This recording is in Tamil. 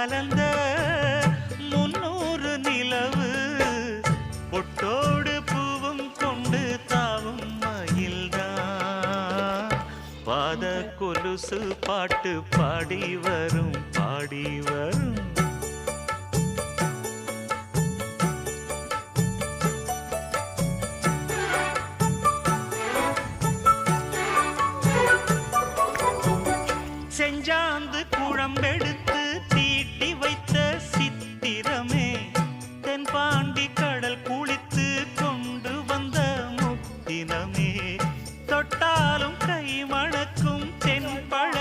கலந்த 300 நிலவு பொட்டோடு பூவும் கொண்டு தாவும் மயில்தான் பாத கொலுசு பாட்டு பாடி வரும் பாடி வரும். செஞ்சாந்து குழம்பெடுத்து தீட்டி வைத்த சித்திரமே தென்பாண்டி கடல் குளித்து கொண்டு வந்த முத்தினமே தொட்டாலும் கை மணக்கும் தென்பழ